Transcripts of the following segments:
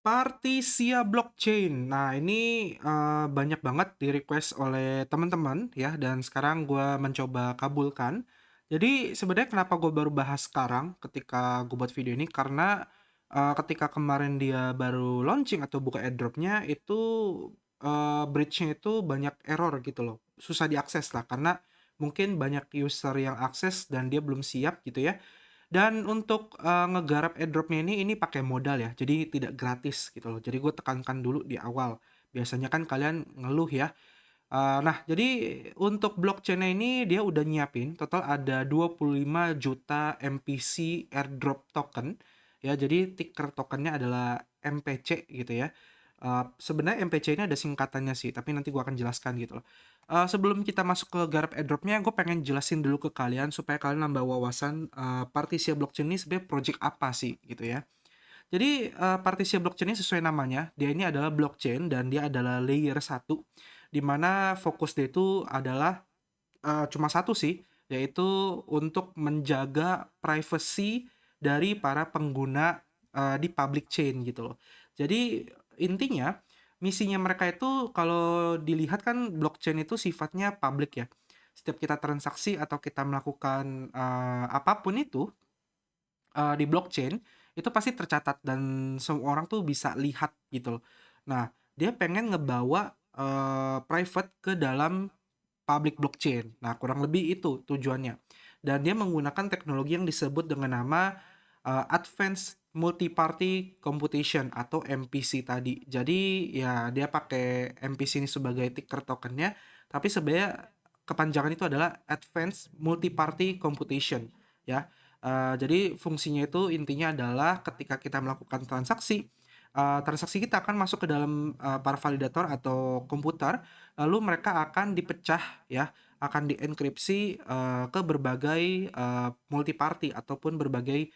Partisia blockchain. Nah, ini, banyak banget di-request oleh teman-teman ya, dan sekarang gue mencoba kabulkan. Jadi sebenarnya kenapa gue baru bahas sekarang ketika gue buat video ini, karena, ketika kemarin dia baru launching atau buka airdrop-nya itu, bridge-nya itu banyak error gitu loh, susah diakses lah karena mungkin banyak user yang akses dan dia belum siap gitu ya. Dan untuk, ngegarap airdrop-nya ini pakai modal ya, jadi tidak gratis gitu loh. Jadi gue tekankan dulu di awal. Biasanya kan kalian ngeluh ya. Nah, jadi untuk blockchain-nya ini dia udah nyiapin total ada 25 juta MPC airdrop token ya. Jadi ticker tokennya adalah MPC gitu ya. Sebenarnya MPC ini ada singkatannya sih, tapi nanti gue akan jelaskan gitu loh. Sebelum kita masuk ke garap airdrop-nya, gue pengen jelasin dulu ke kalian supaya kalian nambah wawasan, Partisia blockchain ini sebenarnya project apa sih gitu ya. Jadi, Partisia blockchain ini sesuai namanya, dia ini adalah blockchain dan dia adalah layer satu, di mana fokus dia itu adalah, cuma satu sih, yaitu untuk menjaga privacy dari para pengguna, di public chain gitu loh. Jadi intinya, misinya mereka itu kalau dilihat kan blockchain itu sifatnya public ya. Setiap kita transaksi atau kita melakukan, apa itu, di blockchain, itu pasti tercatat dan semua orang tuh bisa lihat gitu loh. Nah, dia pengen ngebawa, private ke dalam public blockchain. Nah, kurang lebih itu tujuannya. Dan dia menggunakan teknologi yang disebut dengan nama, Advanced Multi-Party Computation atau MPC tadi. Jadi, ya dia pakai MPC ini sebagai ticker tokennya, tapi sebenarnya kepanjangan itu adalah Advanced Multi-Party Computation, ya. Jadi fungsinya itu intinya adalah ketika kita melakukan transaksi, transaksi kita akan masuk ke dalam, para validator atau komputer, lalu mereka akan dipecah ya, akan dienkripsi, ke berbagai, multi party ataupun berbagai,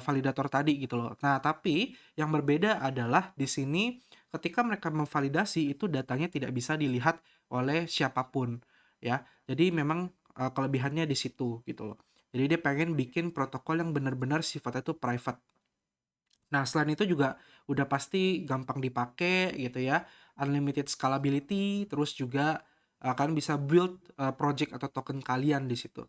validator tadi gitu loh. Nah, tapi yang berbeda adalah di sini ketika mereka memvalidasi itu datanya tidak bisa dilihat oleh siapapun ya. Jadi memang, kelebihannya di situ gitu loh. Jadi dia pengen bikin protokol yang benar-benar sifatnya itu private. Nah, selain itu juga udah pasti gampang dipakai gitu ya, unlimited scalability, terus juga, kalian bisa build, project atau token kalian di situ.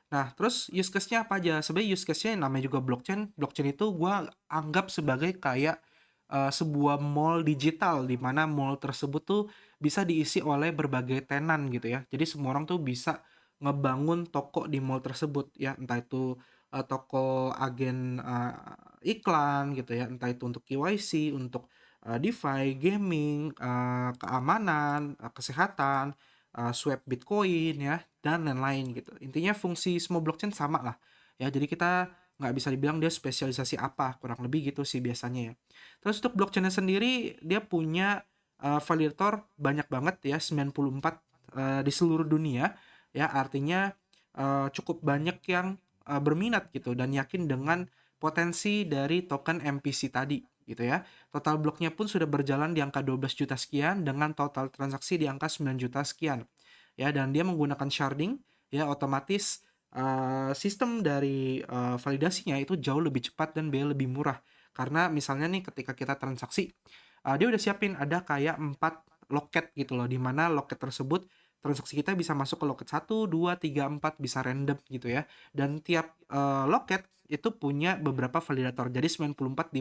Nah, terus use case-nya apa aja? Sebenarnya use case-nya namanya juga blockchain, blockchain itu gua anggap sebagai kayak, sebuah mall digital, di mana mall tersebut tuh bisa diisi oleh berbagai tenan gitu ya. Jadi semua orang tuh bisa ngebangun toko di mall tersebut ya, entah itu, toko agen, iklan gitu ya, entah itu untuk KYC, untuk, DeFi, gaming, keamanan, kesehatan, swap Bitcoin ya, dan lain-lain gitu. Intinya fungsi semua blockchain sama lah ya, jadi kita nggak bisa dibilang dia spesialisasi apa, kurang lebih gitu sih biasanya ya. Terus untuk blockchain sendiri, dia punya, validator banyak banget ya, 94, di seluruh dunia ya, artinya, cukup banyak yang, berminat gitu dan yakin dengan potensi dari token MPC tadi gitu ya. Total bloknya pun sudah berjalan di angka 12 juta sekian dengan total transaksi di angka 9 juta sekian. Ya, dan dia menggunakan sharding ya, otomatis sistem dari validasinya itu jauh lebih cepat dan biaya lebih murah. Karena misalnya nih ketika kita transaksi, dia udah siapin ada kayak 4 loket gitu loh, di mana loket tersebut transaksi kita bisa masuk ke loket 1, 2, 3, 4 bisa random gitu ya. Dan tiap loket itu punya beberapa validator. Jadi 94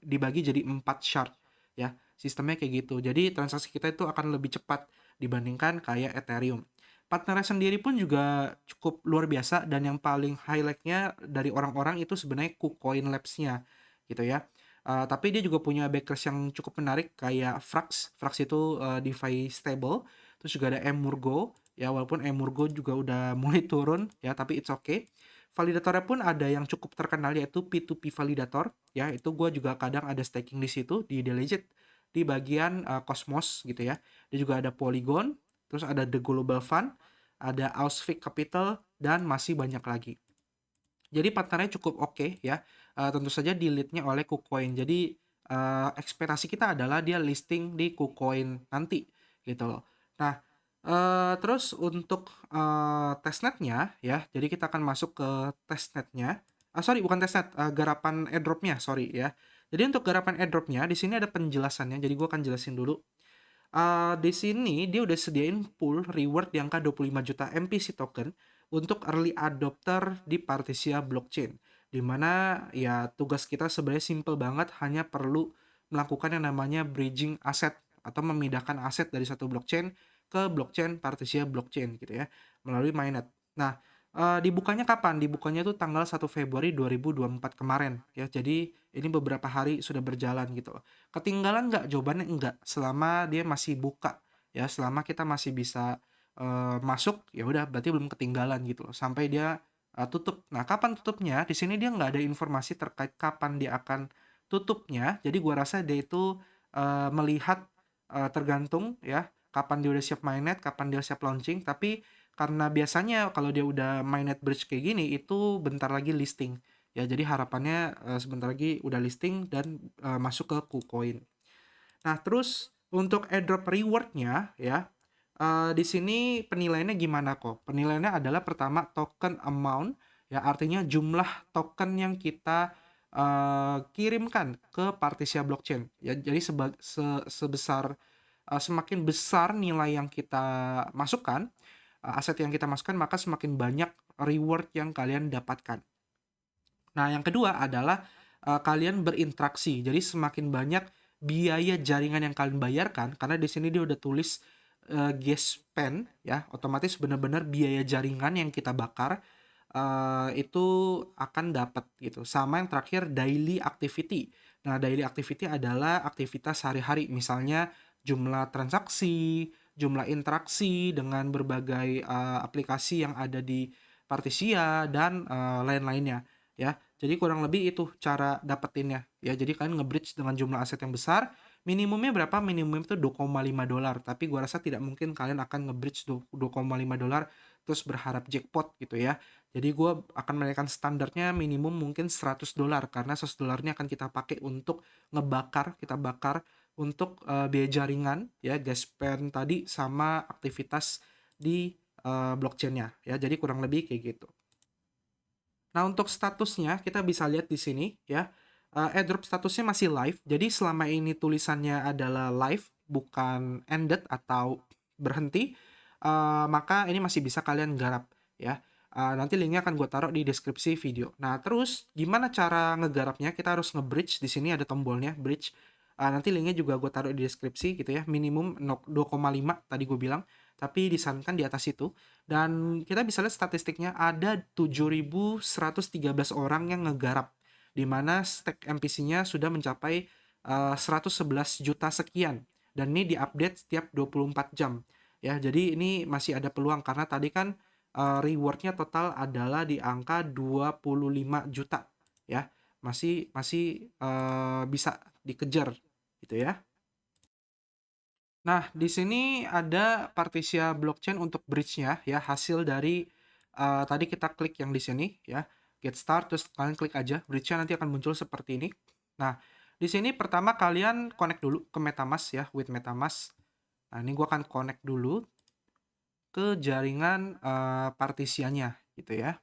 dibagi jadi 4 shard ya. Sistemnya kayak gitu. Jadi transaksi kita itu akan lebih cepat dibandingkan kayak Ethereum. Partnernya sendiri pun juga cukup luar biasa dan yang paling highlight-nya dari orang-orang itu sebenarnya KuCoin Labs-nya gitu ya. Tapi dia juga punya backers yang cukup menarik kayak Frax. Frax itu DeFi stable. Terus juga ada Emurgo ya, walaupun Emurgo juga udah mulai turun ya, tapi it's okay. Validatornya pun ada yang cukup terkenal yaitu P2P validator ya, itu gue juga kadang ada staking di situ di Delegit di bagian Cosmos gitu ya. Dia juga ada Polygon, terus ada The Global Fund, ada Ausfik Capital dan masih banyak lagi. Jadi partnernya cukup oke ya. Tentu saja di-lead-nya oleh KuCoin. Jadi ekspektasi kita adalah dia listing di KuCoin nanti gitu loh. Nah, terus untuk testnetnya ya, jadi kita akan masuk ke testnetnya. Sorry bukan testnet, garapan airdropnya sorry ya. Jadi untuk garapan airdrop-nya di sini ada penjelasannya, jadi gue akan jelasin dulu. Di sini dia udah sediain pool reward di angka 25 juta MPC token untuk early adopter di Partisia blockchain. Di mana ya tugas kita sebenarnya simple banget, hanya perlu melakukan yang namanya bridging aset atau memindahkan aset dari satu blockchain ke blockchain Partisia blockchain gitu ya, melalui mainnet. Nah, dibukanya kapan? Dibukanya tuh tanggal 1 Februari 2024 kemarin ya. Jadi ini beberapa hari sudah berjalan gitu loh. Ketinggalan nggak? Jawabannya enggak, selama dia masih buka ya, selama kita masih bisa masuk, ya udah berarti belum ketinggalan gitu loh, sampai dia tutup. Nah, kapan tutupnya? Di sini dia nggak ada informasi terkait kapan dia akan tutupnya. Jadi gua rasa dia itu melihat tergantung ya, kapan dia udah siap mainnet, kapan dia siap launching. Tapi karena biasanya kalau dia udah mainnet bridge kayak gini, itu bentar lagi listing. Ya, jadi harapannya sebentar lagi udah listing dan masuk ke KuCoin. Nah, terus untuk airdrop rewardnya ya, di sini penilaiannya gimana kok? Penilaiannya adalah pertama token amount, ya artinya jumlah token yang kita kirimkan ke Partisia blockchain. Ya, jadi sebesar semakin besar nilai yang kita masukkan, aset yang kita masukkan, maka semakin banyak reward yang kalian dapatkan. Nah, yang kedua adalah kalian berinteraksi. Jadi semakin banyak biaya jaringan yang kalian bayarkan, karena di sini dia udah tulis gas spend ya, otomatis benar-benar biaya jaringan yang kita bakar itu akan dapat gitu. Sama yang terakhir daily activity. Nah, daily activity adalah aktivitas sehari-hari, misalnya jumlah transaksi, jumlah interaksi dengan berbagai aplikasi yang ada di Partisia dan lain-lainnya ya. Jadi kurang lebih itu cara dapetinnya ya. Jadi kalian nge-bridge dengan jumlah aset yang besar. Minimumnya berapa? Minimum itu $2,5. Tapi gua rasa tidak mungkin kalian akan nge-bridge $2,5 terus berharap jackpot gitu ya. Jadi gue akan menaikkan standarnya minimum mungkin $100, karena $100 ini akan kita pakai untuk ngebakar, kita bakar untuk biaya jaringan ya, gas spend tadi sama aktivitas di blockchainnya ya. Jadi kurang lebih kayak gitu. Nah, untuk statusnya kita bisa lihat di sini ya. Airdrop statusnya masih live. Jadi selama ini tulisannya adalah live, bukan ended atau berhenti, maka ini masih bisa kalian garap ya. Nanti linknya akan gue taruh di deskripsi video. Nah, terus gimana cara ngegarapnya? Kita harus nge-bridge. Di sini ada tombolnya bridge. Nanti linknya juga gue taruh di deskripsi gitu ya. Minimum 2,5 tadi gue bilang, tapi disarankan di atas itu. Dan kita bisa lihat statistiknya ada 7.113 orang yang ngegarap, di mana stack MPC-nya sudah mencapai 111 juta sekian. Dan ini diupdate setiap 24 jam. Ya, jadi ini masih ada peluang karena tadi kan rewardnya total adalah di angka 25 juta ya. Masih masih bisa dikejar gitu ya. Nah, di sini ada Partisia blockchain untuk bridge-nya ya, hasil dari tadi kita klik yang di sini ya, get start, terus kalian klik aja, bridge-nya nanti akan muncul seperti ini. Nah, di sini pertama kalian connect dulu ke MetaMask ya, with MetaMask. Nah, ini gua akan connect dulu ke jaringan Partisianya gitu ya.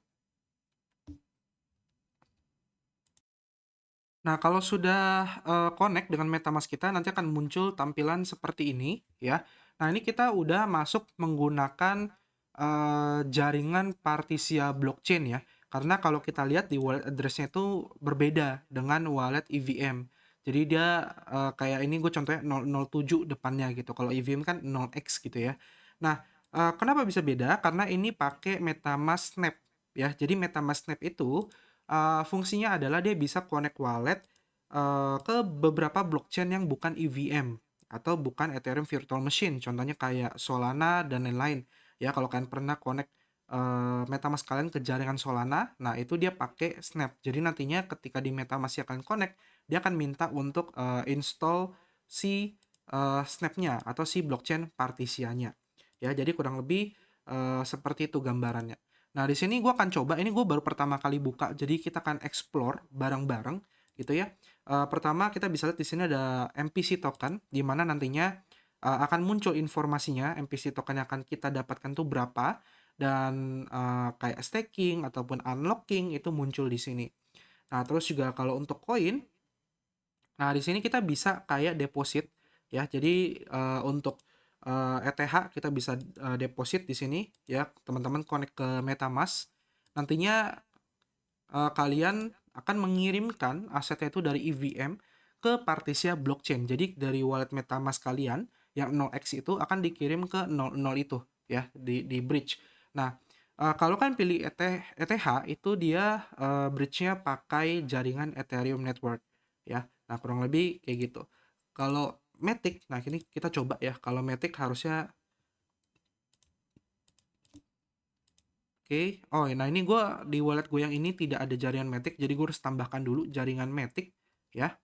Nah, kalau sudah connect dengan MetaMask kita, nanti akan muncul tampilan seperti ini ya. Nah, ini kita udah masuk menggunakan jaringan Partisia blockchain ya. Karena kalau kita lihat di wallet address-nya itu berbeda dengan wallet EVM. Jadi dia kayak ini gue contohnya 007 depannya gitu. Kalau EVM kan 0x gitu ya. Nah, kenapa bisa beda? Karena ini pakai MetaMask Snap ya. Jadi MetaMask Snap itu fungsinya adalah dia bisa connect wallet ke beberapa blockchain yang bukan EVM atau bukan Ethereum Virtual Machine, contohnya kayak Solana dan lain-lain. Ya, kalau kalian pernah connect MetaMask kalian ke jaringan Solana, nah itu dia pakai Snap. Jadi nantinya ketika di MetaMask kalian connect, dia akan minta untuk install si Snap-nya atau si blockchain Partisia-nya. Ya, jadi kurang lebih seperti itu gambarannya. Nah, di sini gue akan coba, ini gue baru pertama kali buka, jadi kita akan explore bareng-bareng gitu ya. Pertama kita bisa lihat di sini ada MPC token, di mana nantinya akan muncul informasinya MPC token yang akan kita dapatkan tuh berapa, dan kayak staking ataupun unlocking itu muncul di sini. Nah, terus juga kalau untuk koin, Nah, di sini kita bisa kayak deposit ya. Jadi untuk ETH kita bisa deposit di sini ya. Teman-teman connect ke MetaMask. Nantinya kalian akan mengirimkan asetnya itu dari EVM ke Partisia blockchain. Jadi dari wallet MetaMask kalian yang 0x itu akan dikirim ke 00 itu ya di bridge. Nah, kalau kan pilih ETH itu dia bridge-nya pakai jaringan Ethereum network ya. Nah, kurang lebih kayak gitu. Kalau Matic, nah ini kita coba ya. Kalau Matic harusnya oke. Oh, nah ini gue di wallet gue yang ini tidak ada jaringan Matic, jadi gue harus tambahkan dulu jaringan Matic ya.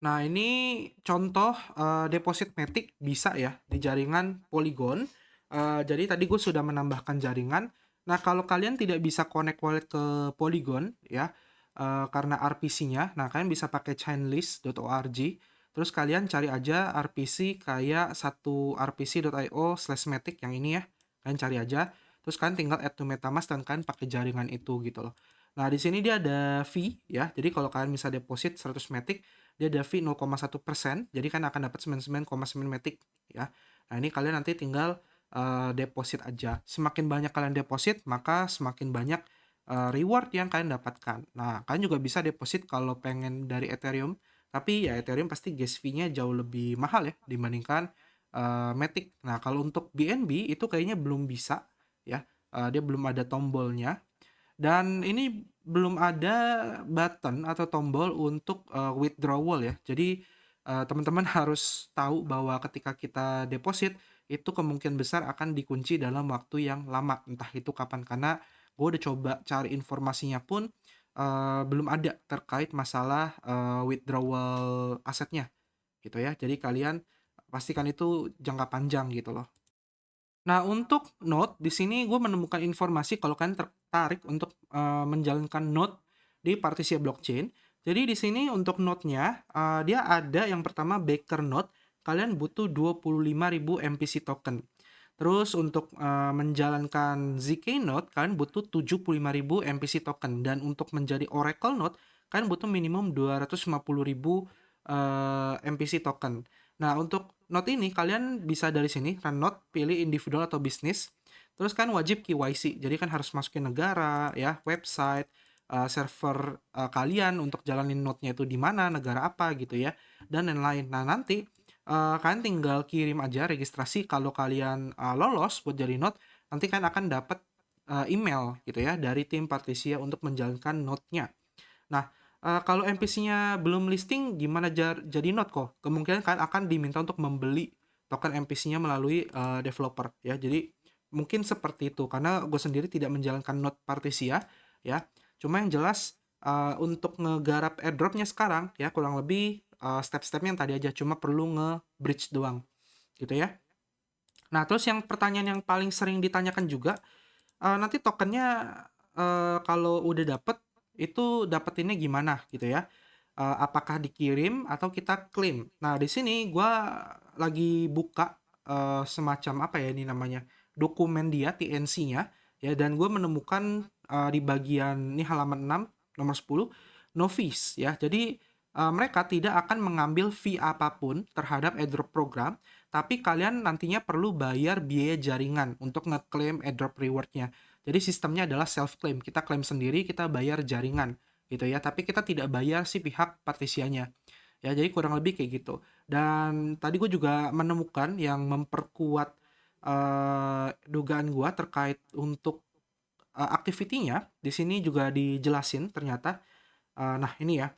Nah, ini contoh deposit Matic bisa ya di jaringan Polygon. Jadi tadi gue sudah menambahkan jaringan. Nah, kalau kalian tidak bisa connect wallet ke Polygon ya karena RPC-nya, nah kalian bisa pakai chainlist.org. Terus kalian cari aja RPC kayak satu rpc.io/matic yang ini ya. Kalian cari aja. Terus kalian tinggal add to MetaMask dan kalian pakai jaringan itu gitu loh. Nah, di sini dia ada fee ya. Jadi kalau kalian bisa deposit 100 Matic, dia ada fee 0,1%, jadi kan akan dapat 99,9 Matic ya. Nah, ini kalian nanti tinggal deposit aja. Semakin banyak kalian deposit, maka semakin banyak reward yang kalian dapatkan. Nah, kalian juga bisa deposit kalau pengen dari Ethereum, tapi ya Ethereum pasti gas fee-nya jauh lebih mahal ya dibandingkan Matic. Nah, kalau untuk BNB itu kayaknya belum bisa ya. Dia belum ada tombolnya dan ini belum ada button atau tombol untuk withdrawal ya. Jadi teman-teman harus tahu bahwa ketika kita deposit itu kemungkinan besar akan dikunci dalam waktu yang lama. Entah itu kapan, karena gue udah coba cari informasinya pun belum ada terkait masalah withdrawal asetnya gitu ya. Jadi kalian pastikan itu jangka panjang gitu loh. Nah, untuk Node, di sini gue menemukan informasi kalau kalian tertarik untuk menjalankan Node di Partisia Blockchain. Jadi di sini untuk node-nya, dia ada yang pertama Baker Node, kalian butuh 25.000 MPC token. Terus untuk menjalankan ZK Node, kalian butuh 75.000 MPC token. Dan untuk menjadi Oracle Node, kalian butuh minimum 250.000 MPC token. Nah, untuk Node ini kalian bisa dari sini run node, pilih individual atau bisnis. Terus kan wajib KYC. Jadi kan harus masukin negara, ya, website, server kalian untuk jalanin node-nya itu di mana, negara apa gitu ya, dan lain-lain. Nah, nanti kalian tinggal kirim aja registrasi kalau kalian lolos buat jadi node, nanti kan akan dapat email gitu ya dari tim Partisia untuk menjalankan node-nya. Nah, kalau NPC-nya belum listing, gimana jadi node kok? Kemungkinan kalian akan diminta untuk membeli token NPC-nya melalui developer ya. Jadi mungkin seperti itu karena gue sendiri tidak menjalankan node Partisia ya. Cuma yang jelas untuk ngegarap airdropnya sekarang ya kurang lebih step-stepnya yang tadi aja, cuma perlu nge-bridge doang gitu ya. Nah, terus yang pertanyaan yang paling sering ditanyakan juga, nanti tokennya kalau udah dapet itu dapetinnya gimana gitu ya? Apakah dikirim atau kita klaim? Nah, di sini gua lagi buka semacam apa ya ini namanya, dokumen dia TNC-nya ya, dan gue menemukan di bagian ini halaman 6 nomor 10 no fees ya. Jadi mereka tidak akan mengambil fee apapun terhadap airdrop program, tapi kalian nantinya perlu bayar biaya jaringan untuk ngeklaim airdrop rewardnya. Jadi sistemnya adalah self claim, kita klaim sendiri, kita bayar jaringan gitu ya, tapi kita tidak bayar si pihak partisianya ya. Jadi kurang lebih kayak gitu. Dan tadi gue juga menemukan yang memperkuat dugaan gue terkait untuk activity-nya. Di sini juga dijelasin ternyata. Nah, ini ya,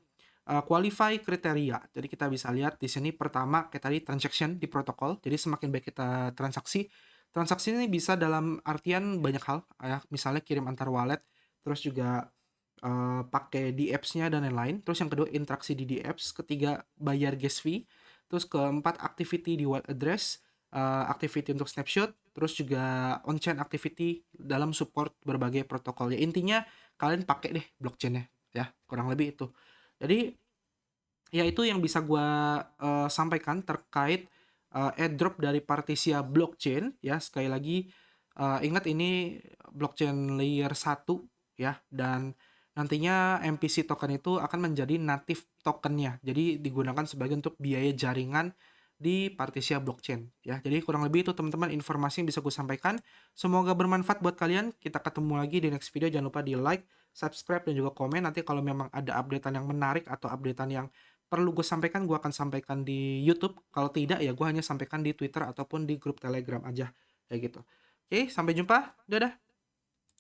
qualify kriteria. Jadi kita bisa lihat di sini pertama kayak tadi transaction di protokol. Jadi semakin baik kita transaksi, transaksi ini bisa dalam artian banyak hal ya. Misalnya kirim antar wallet, terus juga pakai di apps-nya dan lain-lain. Terus yang kedua interaksi di apps, ketiga bayar gas fee, terus keempat activity di wallet address, activity untuk snapshot, terus juga on-chain activity dalam support berbagai protokol. Ya intinya kalian pakai deh blockchain-nya ya, kurang lebih itu. Jadi ya itu yang bisa gue sampaikan terkait airdrop dari Partisia Blockchain ya. Sekali lagi ingat ini blockchain layer 1 ya, dan nantinya MPC token itu akan menjadi native tokennya. Jadi digunakan sebagai untuk biaya jaringan di Partisia blockchain ya. Jadi kurang lebih itu teman-teman informasi yang bisa gue sampaikan. Semoga bermanfaat buat kalian. Kita ketemu lagi di next video. Jangan lupa di like, subscribe, dan juga komen. Nanti kalau memang ada updatean yang menarik atau updatean yang perlu gue sampaikan, gue akan sampaikan di YouTube. Kalau tidak ya gue hanya sampaikan di Twitter ataupun di grup Telegram aja kayak gitu. Oke, sampai jumpa. Dadah.